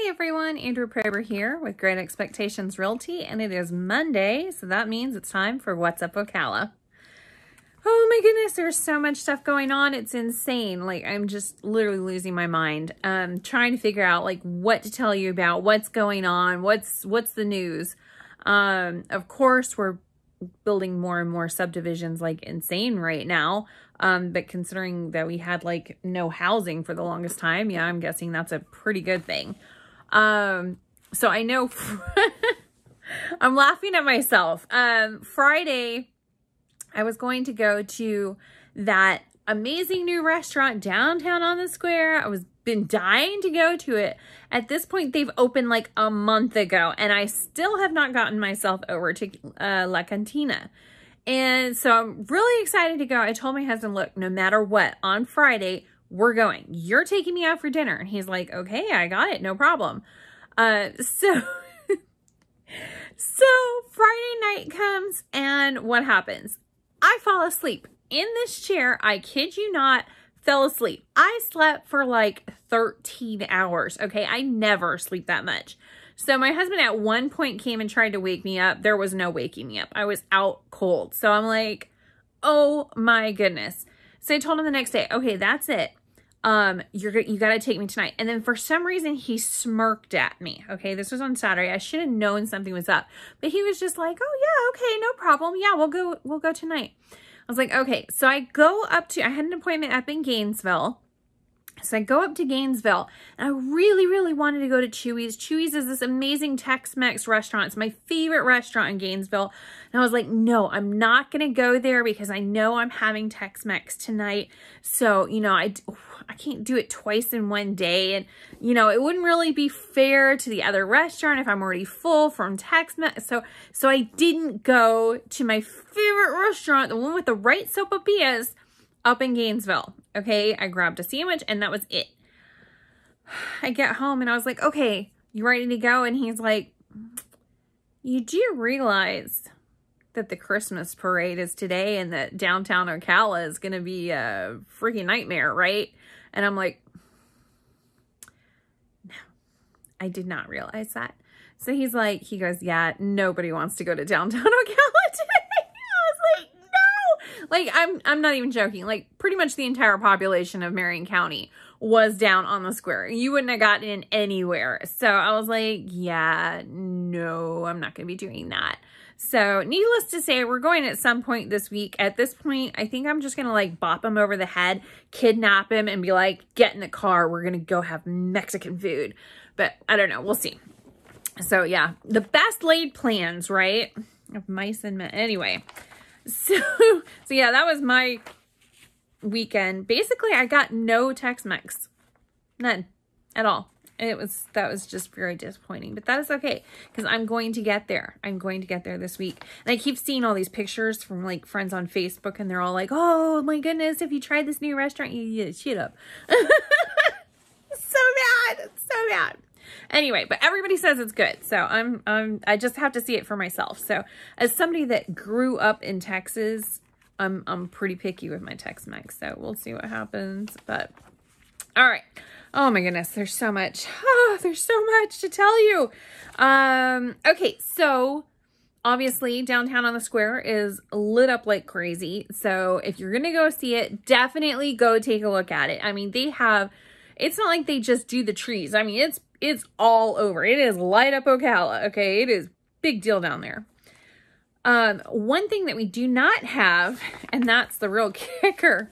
Hey everyone, Andrew Praber here with Great Expectations Realty, and it is Monday, so that means it's time for What's Up Ocala. Oh my goodness, there's so much stuff going on. It's insane. Like, I'm just literally losing my mind. Trying to figure out like what to tell you about, what's going on, what's the news. Of course, we're building more and more subdivisions like insane right now. But considering that we had like no housing for the longest time, yeah, I'm guessing that's a pretty good thing. So I know I'm laughing at myself. Friday, I was going to go to that amazing new restaurant downtown on the square. I was been dying to go to it. At this point, they've opened like a month ago, and I still have not gotten myself over to La Cantina. And so I'm really excited to go. I told my husband, look, no matter what, on Friday, we're going. You're taking me out for dinner. And he's like, okay, I got it. No problem. So Friday night comes, and what happens? I fall asleep in this chair. I kid you not, fell asleep. I slept for like 13 hours. Okay. I never sleep that much. So my husband at one point came and tried to wake me up. There was no waking me up. I was out cold. So I'm like, oh my goodness. So I told him the next day, okay, that's it. You got to take me tonight. And then for some reason he smirked at me. Okay. This was on Saturday. I should have known something was up, but he was just like, oh yeah, okay, no problem. Yeah, we'll go tonight. I was like, okay. So I had an appointment up in Gainesville. So I go up to Gainesville, and I really, really wanted to go to Chuy's. Chuy's is this amazing Tex-Mex restaurant. It's my favorite restaurant in Gainesville. And I was like, no, I'm not going to go there because I know I'm having Tex-Mex tonight. So, you know, I can't do it twice in one day. And, you know, it wouldn't really be fair to the other restaurant if I'm already full from Tex-Mex. So I didn't go to my favorite restaurant, the one with the right sopapillas, up in Gainesville. Okay, I grabbed a sandwich and that was it. I get home and I was like, okay, you ready to go? And he's like, you do realize that the Christmas parade is today and that downtown Ocala is going to be a freaking nightmare, right? And I'm like, no, I did not realize that. So he goes, yeah, nobody wants to go to downtown Ocala today. Like, I'm not even joking. Like, pretty much the entire population of Marion County was down on the square. You wouldn't have gotten in anywhere. So I was like, yeah, no, I'm not going to be doing that. So needless to say, we're going at some point this week. At this point, I think I'm just going to like bop him over the head, kidnap him, and be like, get in the car. We're going to go have Mexican food. But I don't know. We'll see. So yeah, the best laid plans, right? Of mice and men. Anyway. So yeah, that was my weekend. Basically, I got no Tex-Mex. None at all. That was just very disappointing, but that is okay because I'm going to get there. I'm going to get there this week. And I keep seeing all these pictures from like friends on Facebook, and they're all like, oh my goodness, if you tried this new restaurant, you shut up. So bad. It's so bad. Anyway, but everybody says it's good. So I just have to see it for myself. So as somebody that grew up in Texas, I'm pretty picky with my Tex-Mex. So we'll see what happens. But all right. Oh my goodness. There's so much. Oh, there's so much to tell you. Okay. So obviously downtown on the square is lit up like crazy. So if you're going to go see it, definitely go take a look at it. I mean, it's not like they just do the trees. I mean, it's all over. It is light up Ocala. Okay. It is big deal down there. One thing that we do not have, and that's the real kicker.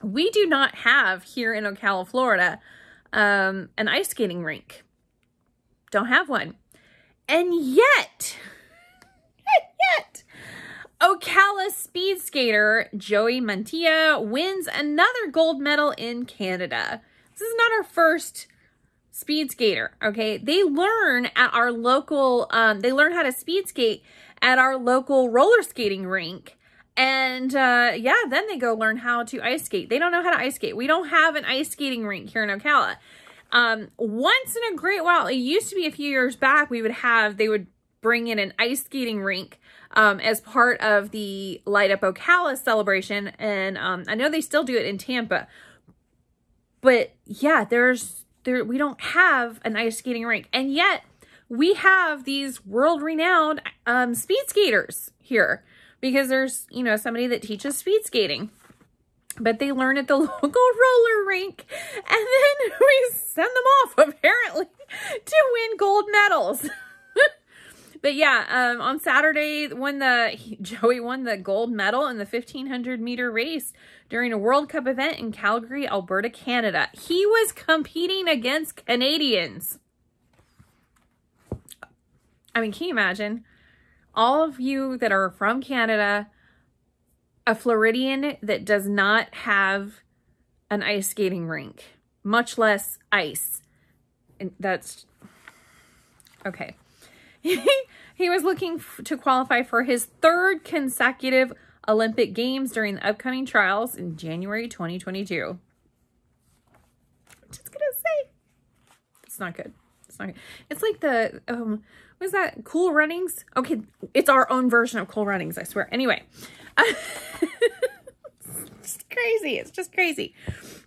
We do not have here in Ocala, Florida, an ice skating rink. Don't have one. And yet, Ocala speed skater Joey Mantilla wins another gold medal in Canada. This is not our first speed skater, okay? They learn at our local, they learn how to speed skate at our local roller skating rink. And, yeah, then they go learn how to ice skate. They don't know how to ice skate. We don't have an ice skating rink here in Ocala. Once in a great while, it used to be a few years back, they would bring in an ice skating rink, as part of the Light Up Ocala celebration. And, I know they still do it in Tampa, but yeah, there's we don't have an ice skating rink. And yet we have these world-renowned speed skaters here because there's, you know, somebody that teaches speed skating. But they learn at the local roller rink, and then we send them off, apparently, to win gold medals. But yeah, on Saturday, Joey won the gold medal in the 1,500 meter race during a World Cup event in Calgary, Alberta, Canada. He was competing against Canadians. I mean, can you imagine? All of you that are from Canada, a Floridian that does not have an ice skating rink, much less ice. And that's okay. He was looking to qualify for his third consecutive Olympic Games during the upcoming trials in January 2022. Just gonna say, it's not good. It's not good. It's like the, what is that? Cool Runnings? Okay, it's our own version of Cool Runnings, I swear. Anyway. It's just crazy. It's just crazy.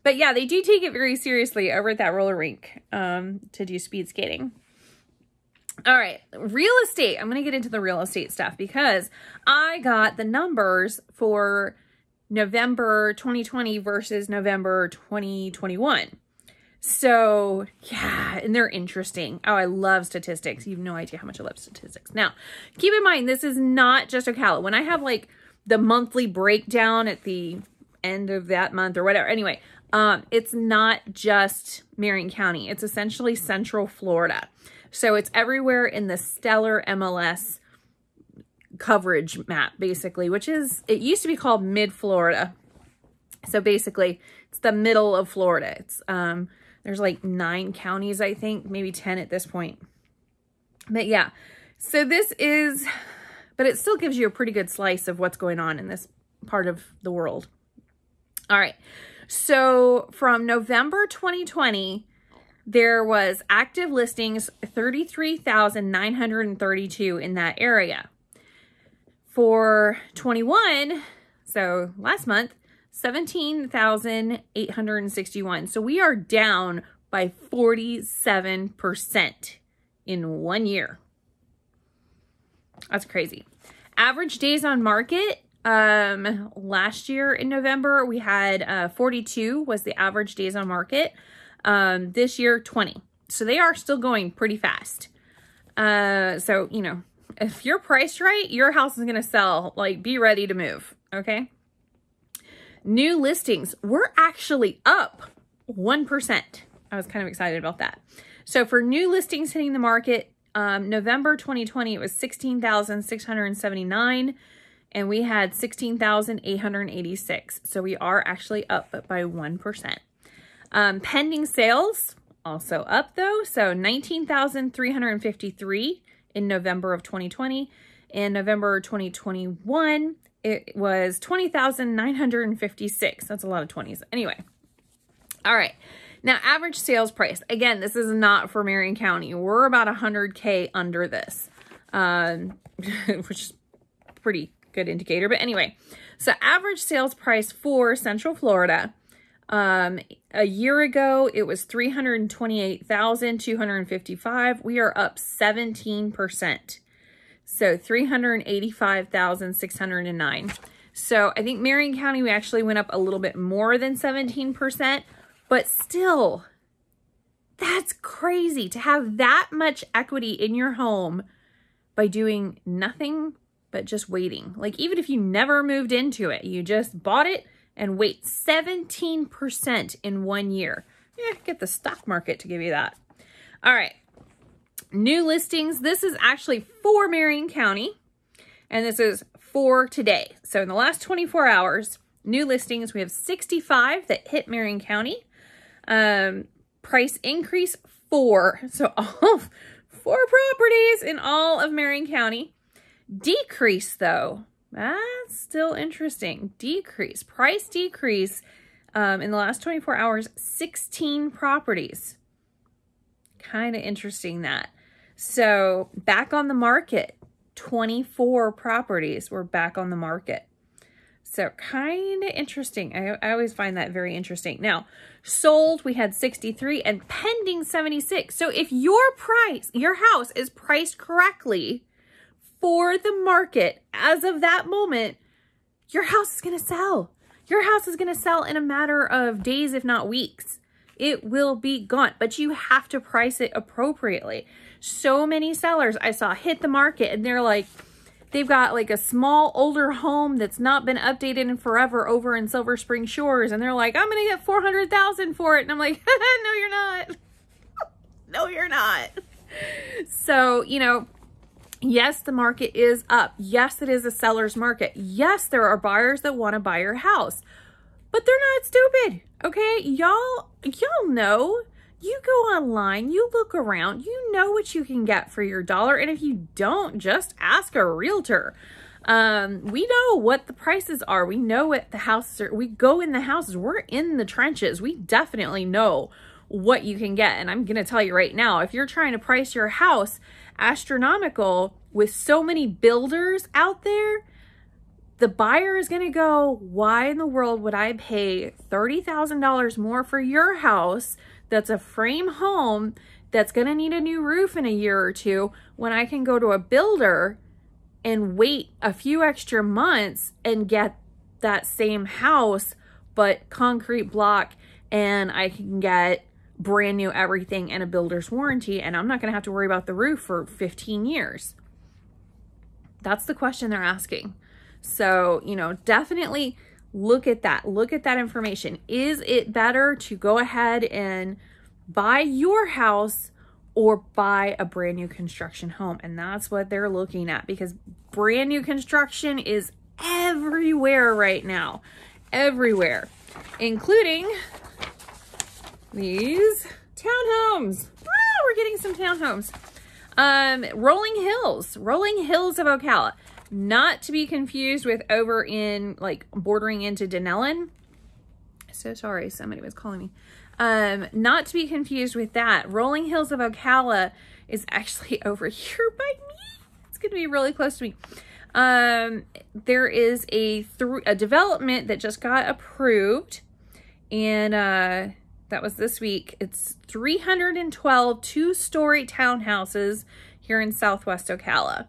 But yeah, they do take it very seriously over at that roller rink to do speed skating. All right, real estate. I'm going to get into the real estate stuff because I got the numbers for November 2020 versus November 2021. So yeah, and they're interesting. Oh, I love statistics. You have no idea how much I love statistics. Now, keep in mind, this is not just Ocala. When I have like the monthly breakdown at the end of that month or whatever. Anyway, it's not just Marion County. It's essentially Central Florida. So it's everywhere in the stellar MLS coverage map, basically, which is, it used to be called Mid-Florida. So basically, it's the middle of Florida. It's there's like 9 counties, I think, maybe 10 at this point. But yeah, so this is, but it still gives you a pretty good slice of what's going on in this part of the world. All right. So from November 2020, there was active listings 33,932 in that area. For 21, so last month, 17,861. So we are down by 47% in 1 year. That's crazy. Average days on market, last year in November, we had 42 was the average days on market. This year, 20. So they are still going pretty fast. So, you know, if you're priced right, your house is going to sell. Like, be ready to move. Okay. New listings, we're actually up 1%. I was kind of excited about that. So for new listings hitting the market, November 2020, it was 16,679. And we had 16,886. So we are actually up by 1%. Pending sales, also up though. So 19,353 in November of 2020. In November 2021, it was 20,956. That's a lot of 20s. Anyway. All right. Now, average sales price. Again, this is not for Marion County. We're about 100K under this, which is pretty good indicator. But anyway, so average sales price for Central Florida. A year ago, it was 328,255. We are up 17%. So 385,609. So I think Marion County, we actually went up a little bit more than 17%, but still, that's crazy to have that much equity in your home by doing nothing but just waiting. Like, even if you never moved into it, you just bought it and wait 17% in 1 year. Yeah, get the stock market to give you that. All right. New listings. This is actually for Marion County, and this is for today. So in the last 24 hours, new listings, we have 65 that hit Marion County. Price increase 4. So all 4 properties in all of Marion County. Decrease though. That's still interesting. Decrease. Price decrease in the last 24 hours, 16 properties. Kind of interesting that. So back on the market, 24 properties were back on the market. So kind of interesting. I always find that very interesting. Now, sold, we had 63 and pending 76. So if your house is priced correctly for the market as of that moment, your house is going to sell. Your house is going to sell in a matter of days, if not weeks. It will be gone, but you have to price it appropriately. So many sellers I saw hit the market and they're like, they've got like a small older home that's not been updated in forever over in Silver Spring Shores. And they're like, I'm going to get $400,000 for it. And I'm like, no, you're not. No, you're not. So, you know, yes, the market is up. Yes, it is a seller's market. Yes, there are buyers that want to buy your house, but they're not stupid. Okay. Y'all know. You go online, you look around, you know what you can get for your dollar. And if you don't, just ask a realtor. We know what the prices are. We know what the houses are. We go in the houses. We're in the trenches. We definitely know what you can get. And I'm going to tell you right now, if you're trying to price your house astronomical with so many builders out there, the buyer is going to go, why in the world would I pay $30,000 more for your house that's a frame home that's going to need a new roof in a year or two when I can go to a builder and wait a few extra months and get that same house, but concrete block, and I can get brand new everything and a builder's warranty, and I'm not going to have to worry about the roof for 15 years. That's the question they're asking. So, you know, definitely look at that. Look at that information. Is it better to go ahead and buy your house or buy a brand new construction home? And that's what they're looking at, because brand new construction is everywhere right now. Everywhere. Including these townhomes. Ah, we're getting some townhomes. Rolling Hills of Ocala. Not to be confused with over in, like, bordering into Denellen. So sorry, somebody was calling me. Not to be confused with that. Rolling Hills of Ocala is actually over here by me. It's going to be really close to me. There is a development that just got approved, and that was this week. It's 312 two-story townhouses here in Southwest Ocala.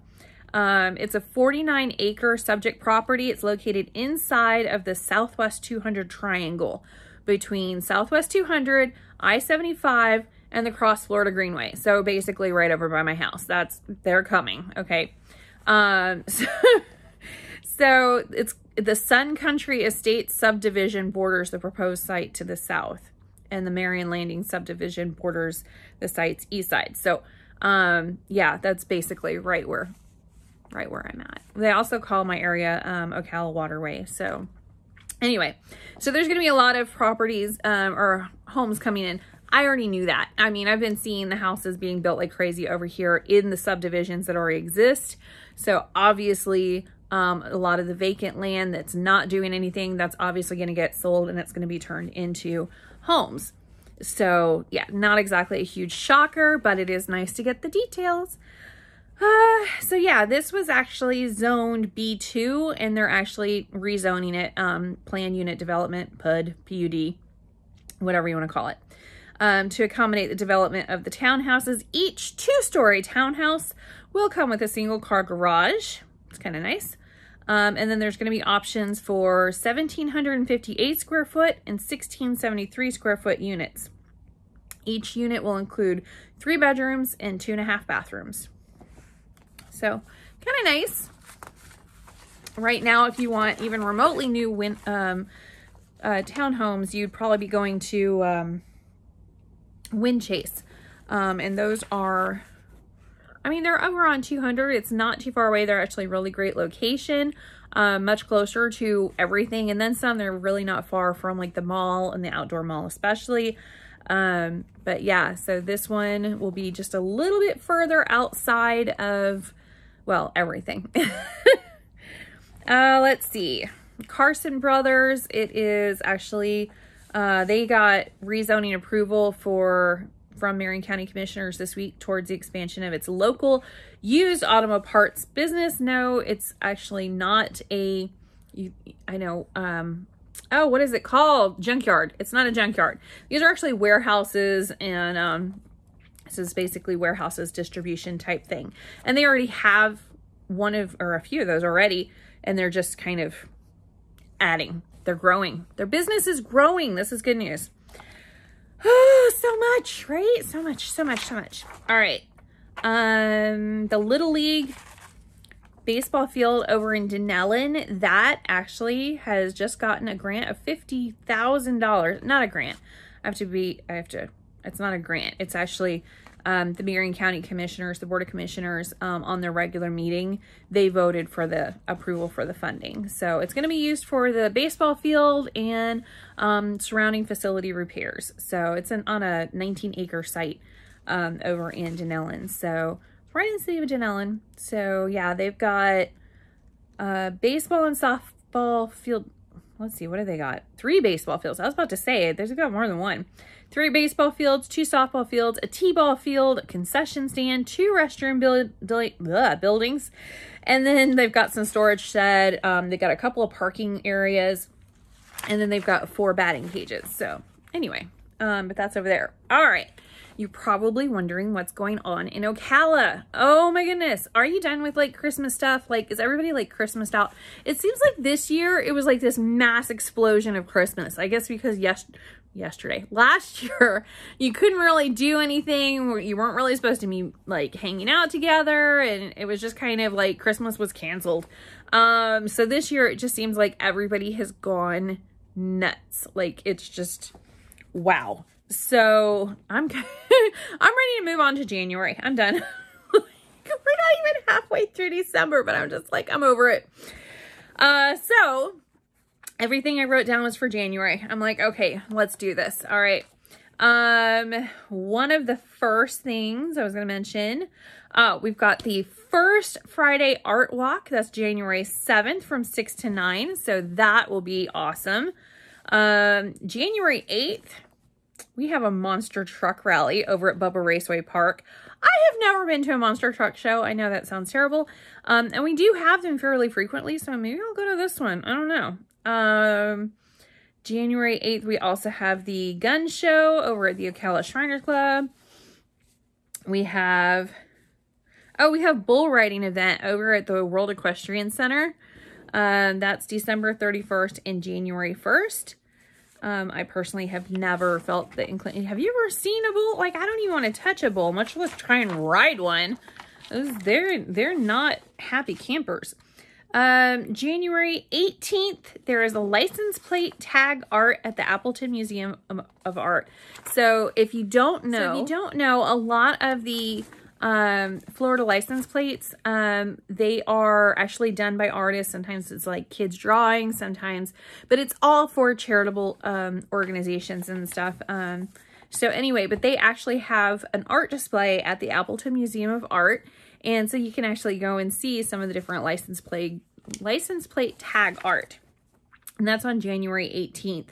It's a 49-acre subject property. It's located inside of the Southwest 200 triangle between Southwest 200, I-75, and the Cross Florida Greenway. So basically right over by my house. They're coming. Okay. So it's the Sun Country Estates subdivision borders the proposed site to the south, and the Marion Landing subdivision borders the site's east side. So, yeah, that's basically right where I'm at. They also call my area Ocala Waterway. So anyway, so there's going to be a lot of properties or homes coming in. I already knew that. I mean, I've been seeing the houses being built like crazy over here in the subdivisions that already exist. So obviously a lot of the vacant land that's not doing anything, that's obviously going to get sold, and it's going to be turned into homes. So yeah, not exactly a huge shocker, but it is nice to get the details. So yeah, this was actually zoned B2, and they're actually rezoning it, Plan Unit Development, PUD, whatever you want to call it, to accommodate the development of the townhouses. Each two-story townhouse will come with a single-car garage. It's kind of nice. And then there's going to be options for 1,758 square foot and 1,673 square foot units. Each unit will include 3 bedrooms and 2.5 bathrooms. So kind of nice. Right now, if you want even remotely new townhomes, you'd probably be going to Wind Chase. And those are, I mean, they're over on 200. It's not too far away. They're actually a really great location, much closer to everything. And then some, they're really not far from like the mall and the outdoor mall especially. But yeah, so this one will be just a little bit further outside of, well, everything. Let's see. Carson Brothers, it is actually, they got rezoning approval from Marion County Commissioners this week towards the expansion of its local used automobile parts business. No, it's actually not I I know, oh, what is it called? Junkyard. It's not a junkyard. These are actually warehouses, and this is basically warehouses distribution type thing. And they already have a few of those already, and they're just kind of adding. They're growing. Their business is growing. This is good news. Oh, so much, right? So much, so much, so much. All right. The Little League baseball field over in Denellen, that actually has just gotten a grant of $50,000. Not a grant. It's not a grant. It's actually the Marion County Commissioners, the Board of Commissioners, on their regular meeting, they voted for the approval for the funding. So it's going to be used for the baseball field and surrounding facility repairs. So it's on a 19-acre site over in Denellen. So right in the city of Denellen. So yeah, they've got baseball and softball field. Let's see, what do they got? 3 baseball fields. I was about to say, they've got more than one. 3 baseball fields, 2 softball fields, a t-ball field, a concession stand, 2 restroom buildings. And then they've got some storage shed. They got a couple of parking areas. And then they've got 4 batting cages. So anyway, but that's over there. All right. You're probably wondering what's going on in Ocala. Oh my goodness. Are you done with like Christmas stuff? Like, is everybody like Christmased out? It seems like this year it was like this mass explosion of Christmas. I guess because last year, you couldn't really do anything. You weren't really supposed to be like hanging out together, and it was just kind of like Christmas was canceled. So this year it just seems like everybody has gone nuts. Like, it's just wow. So I'm ready to move on to January. I'm done. We're not even halfway through December, but I'm just like, I'm over it. So everything I wrote down was for January. I'm like, okay, let's do this. All right. One of the first things I was going to mention, we've got the first Friday art walk. That's January 7th from 6 to 9. So that will be awesome. January 8th, we have a monster truck rally over at Bubba Raceway Park. I have never been to a monster truck show. I know that sounds terrible. And we do have them fairly frequently, so maybe I'll go to this one. I don't know. January 8th, we also have the gun show over at the Ocala Shriners Club. We have bull riding event over at the World Equestrian Center. That's December 31st and January 1st. I personally have never felt the inclination. Have you ever seen a bull? Like, I don't even want to touch a bull, much less try and ride one. They're not happy campers. January 18th, there is a license plate tag art at the Appleton Museum of Art. So if you don't know, a lot of the Florida license plates, they are actually done by artists. Sometimes it's like kids drawing, sometimes, but it's all for charitable organizations and stuff. So anyway, but they actually have an art display at the Appleton Museum of Art. And so you can actually go and see some of the different license plate tag art. And that's on January 18th.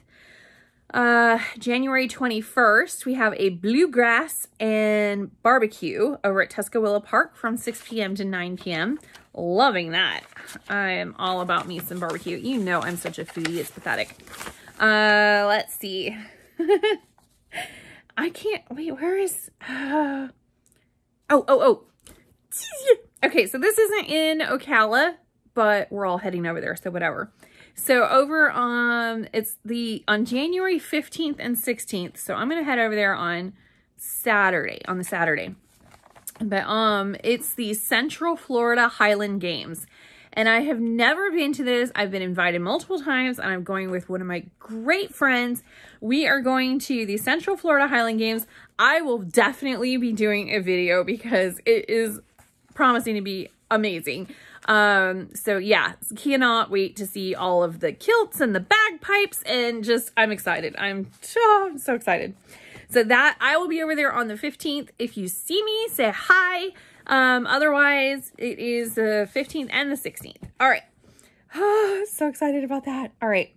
January 21st, we have a bluegrass and barbecue over at Tuscaloosa Park from 6 p.m. to 9 p.m. Loving that. I am all about me some barbecue. You know I'm such a foodie. It's pathetic. Let's see. I can't, wait, where is, okay, so this isn't in Ocala, but we're all heading over there, so whatever. So over on, on January 15th and 16th. So I'm going to head over there on the Saturday. But it's the Central Florida Highland Games. And I have never been to this. I've been invited multiple times, and I'm going with one of my great friends. We are going to the Central Florida Highland Games. I will definitely be doing a video because it is promising to be amazing. So yeah, cannot wait to see all of the kilts and the bagpipes, and just, I'm excited. I'm so excited. So that, I will be over there on the 15th. If you see me, say hi. Otherwise, it is the 15th and the 16th. All right. So excited about that. All right.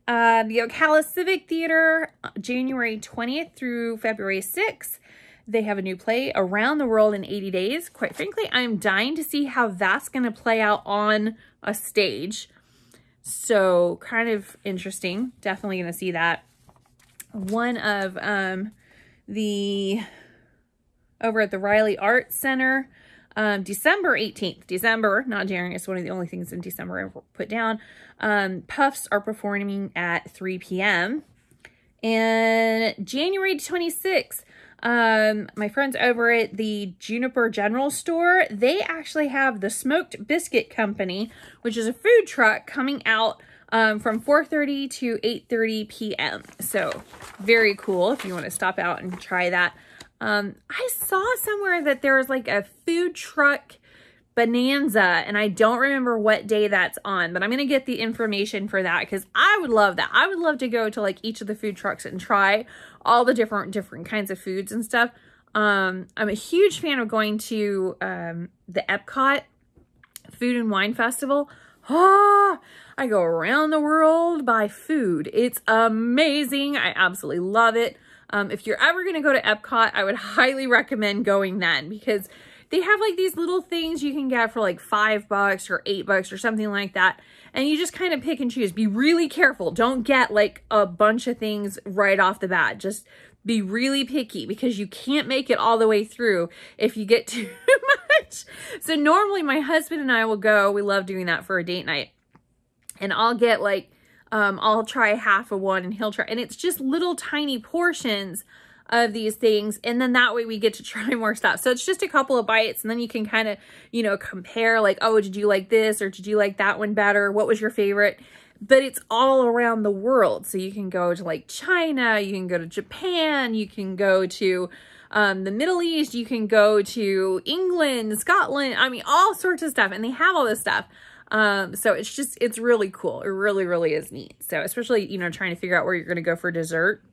The Ocala Civic Theater, January 20th through February 6th. They have a new play, Around the World in 80 Days. Quite frankly, I'm dying to see how that's going to play out on a stage. So kind of interesting. Definitely going to see that. One of over at the Riley Arts Center, December 18th, December, not January, it's one of the only things in December I put down. Puffs are performing at 3 p.m. And January 26th, my friends over at the Juniper General Store, they actually have the Smoked Biscuit Company, which is a food truck, coming out from 4:30 to 8:30 p.m. So very cool if you want to stop out and try that. I saw somewhere that there was like a food truck bonanza, and I don't remember what day that's on, but I'm going to get the information for that because I would love that. I would love to go to like each of the food trucks and try all the different kinds of foods and stuff. I'm a huge fan of going to the Epcot Food and Wine Festival. I go around the world by food. It's amazing. I absolutely love it. If you're ever going to go to Epcot, I would highly recommend going then, because they have like these little things you can get for like $5 or $8 or something like that. And you just kind of pick and choose. Be really careful. Don't get like a bunch of things right off the bat. Just be really picky, because you can't make it all the way through if you get too much. So normally my husband and I will go. We love doing that for a date night. And I'll get like, I'll try half of one and he'll try. And it's just little tiny portions of these things. And then that way we get to try more stuff. So it's just a couple of bites, and then you can kind of, you know, compare like, oh, did you like this? Or did you like that one better? What was your favorite? But it's all around the world. So you can go to like China, you can go to Japan, you can go to the Middle East, you can go to England, Scotland, I mean, all sorts of stuff. And they have all this stuff. So it's really cool. It really, really is neat. So especially, you know, trying to figure out where you're going to go for dessert.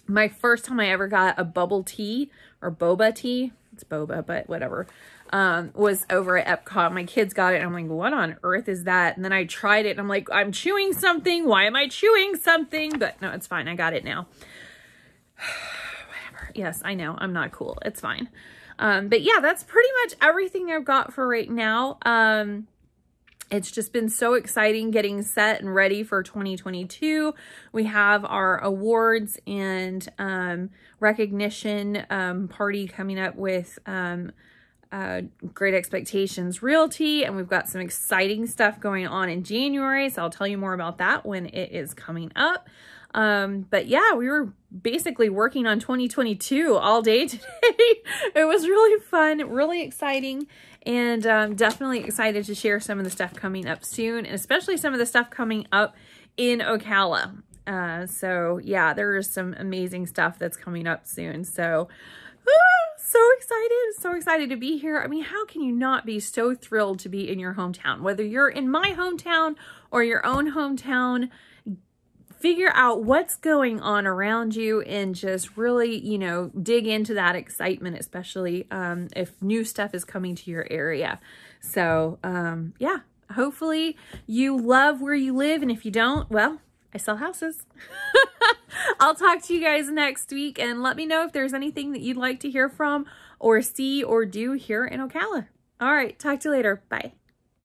My first time I ever got a bubble tea or boba tea, it's boba, but whatever, was over at Epcot. My kids got it and I'm like, what on earth is that? And then I tried it and I'm like, I'm chewing something. Why am I chewing something? But no, it's fine. I got it now. Whatever. Yes, I know. I'm not cool. It's fine. But yeah, that's pretty much everything I've got for right now. It's just been so exciting getting set and ready for 2022. We have our awards and recognition party coming up with Great Expectations Realty, and we've got some exciting stuff going on in January, so I'll tell you more about that when it is coming up. But yeah, we were basically working on 2022 all day today. It was really fun, really exciting, and definitely excited to share some of the stuff coming up soon, and especially some of the stuff coming up in Ocala. So yeah, there is some amazing stuff that's coming up soon. So so excited to be here. I mean, how can you not be so thrilled to be in your hometown? Whether you're in my hometown or your own hometown, figure out what's going on around you and just really, you know, dig into that excitement, especially if new stuff is coming to your area. So yeah, hopefully you love where you live. And if you don't, well, I sell houses. I'll talk to you guys next week, and let me know if there's anything that you'd like to hear from or see or do here in Ocala. All right, talk to you later. Bye.